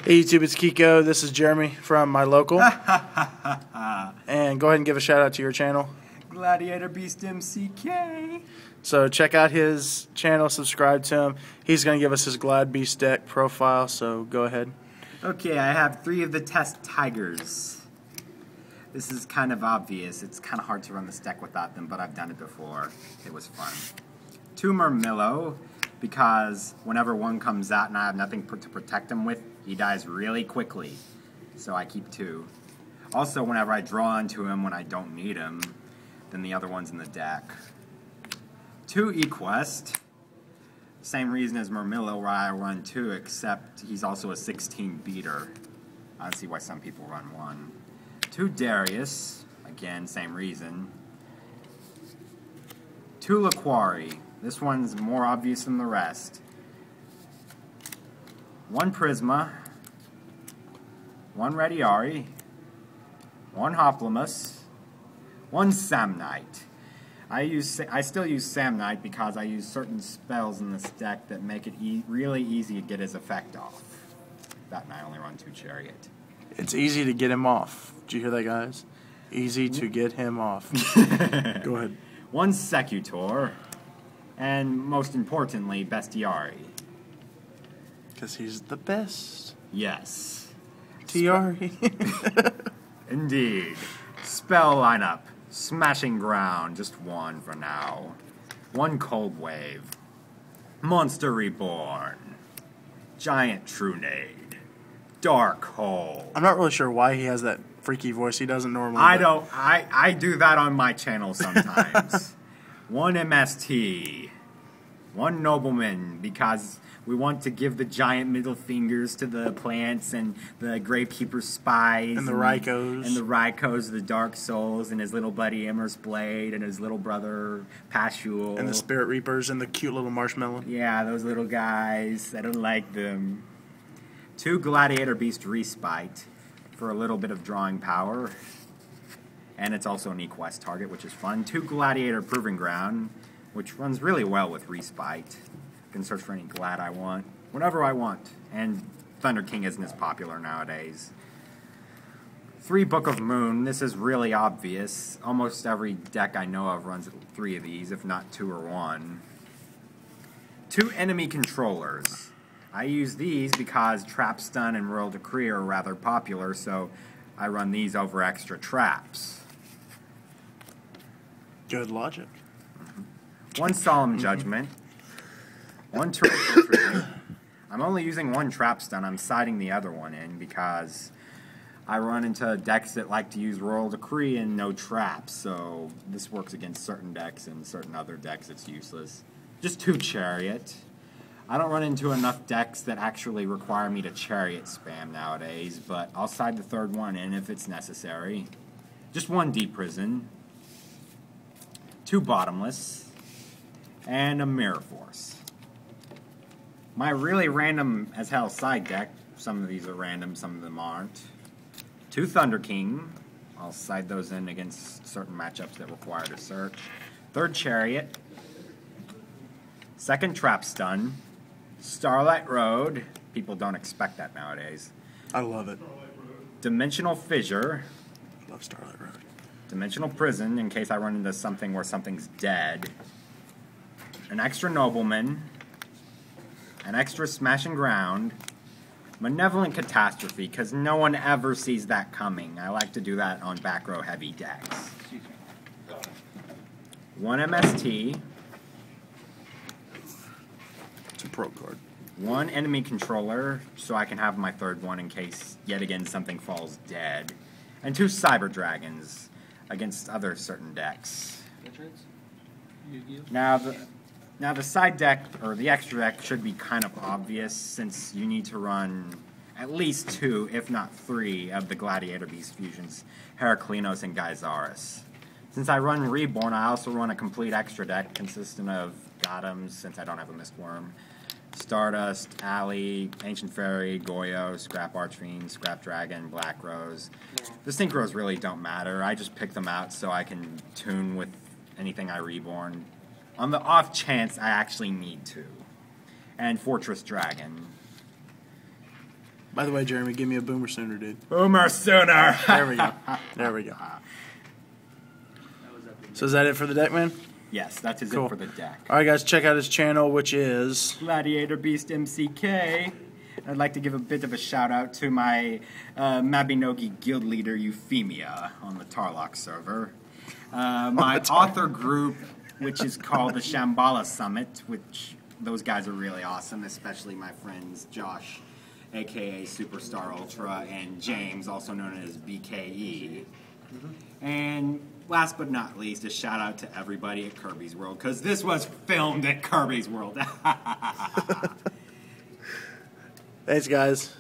Hey YouTube, it's Kiko. This is Jeremy from my local. And go ahead and give a shout out to your channel. Gladiator Beast MCK. So check out his channel, subscribe to him. He's going to give us his Glad Beast deck profile, so go ahead. Okay, I have 3 of the test tigers. This is kind of obvious. It's kind of hard to run this deck without them, but I've done it before. It was fun. 2 Murmillo, because whenever one comes out and I have nothing to protect him with, he dies really quickly. So I keep 2. Also, whenever I draw onto him when I don't need him, then the other one's in the deck. 2 Equest. Same reason as Murmillo, where I run 2, except he's also a 16 beater. I don't see why some people run 1. 2 Darius. Again, same reason. 2 Laquari. This one's more obvious than the rest. 1 Prisma. 1 Rediari. 1 Hoplomys. 1 Samnite. I still use Samnite because I use certain spells in this deck that make it really easy to get his effect off. That and I only run 2 Chariot. It's easy to get him off. Did you hear that, guys? Easy to get him off. Go ahead. 1 Secutor. And most importantly, Bestiari. Because he's the best. Yes. Tiari. Indeed. Spell lineup. Smashing Ground, just 1 for now. 1 Cold Wave. Monster Reborn. Giant Trunade. Dark Hole. I'm not really sure why he has that freaky voice. He doesn't normally. I do that on my channel sometimes. 1 MST. 1 Nobleman, because we want to give the giant middle fingers to the plants and the Gravekeeper spies. And the Rykos. And the Rykos, the Dark Souls, and his little buddy Immer's Blade, and his little brother Pashul. And the Spirit Reapers and the cute little marshmallow. Yeah, those little guys. I don't like them. 2 Gladiator Beast Respite for a little bit of drawing power. And it's also an Equest target, which is fun. 2 Gladiator Proving Ground, which runs really well with Respite. I can search for any Glad I want, whatever I want. And Thunder King isn't as popular nowadays. 3 Book of Moon. This is really obvious. Almost every deck I know of runs 3 of these, if not 2 or 1. 2 Enemy Controllers. I use these because Trap Stun and Royal Decree are rather popular, so I run these over extra traps. Good logic. 1 Solemn Judgment. 1 Torrential Tribute. I'm only using 1 Trap Stun. I'm siding the other one in because I run into decks that like to use Royal Decree and no traps, so this works against certain decks, and certain other decks it's useless. Just 2 Chariot. I don't run into enough decks that actually require me to Chariot spam nowadays, but I'll side the 3rd one in if it's necessary. Just 1 Deep Prison. 2 Bottomless. And a Mirror Force. My really random as hell side deck, some of these are random, some of them aren't. 2 Thunder King. I'll side those in against certain matchups that require to search. 3rd Chariot. 2nd Trap Stun. Starlight Road. People don't expect that nowadays. I love it. Dimensional Fissure. I love Starlight Road. Dimensional Prison, in case I run into something where something's dead. An extra Nobleman. An extra Smashing Ground. Malevolent Catastrophe, because no one ever sees that coming. I like to do that on back row heavy decks. 1 MST. It's a pro card. 1 Enemy Controller, so I can have my 3rd one in case, yet again, something falls dead. And 2 Cyber Dragons against other certain decks. Now the side deck, or the extra deck, should be kind of obvious since you need to run at least 2, if not 3, of the Gladiator Beast fusions, Heraklinos and Gyzaris. Since I run Reborn, I also run a complete extra deck consisting of Gothams, since I don't have a Mistworm, Stardust, Alley, Ancient Fairy, Goyo, Scrap Archfiend, Scrap Dragon, Black Rose. The Synchros really don't matter. I just pick them out so I can tune with anything I Reborn. On the off chance I actually need to. And Fortress Dragon. By the way, Jeremy, give me a Boomer Sooner, dude. Boomer Sooner. There we go. There we go. So is that it for the deck, man? Yes, that is Cool. it for the deck. All right, guys, check out his channel, which is... Gladiator Beast MCK. I'd like to give a bit of a shout out to my Mabinogi guild leader Euphemia on the Tarlock server. My author group, which is called the Shambhala Summit, which those guys are really awesome, especially my friends Josh, aka Superstar Ultra, and James, also known as BKE. And last but not least, a shout out to everybody at Kirby's World, because this was filmed at Kirby's World. Thanks, guys.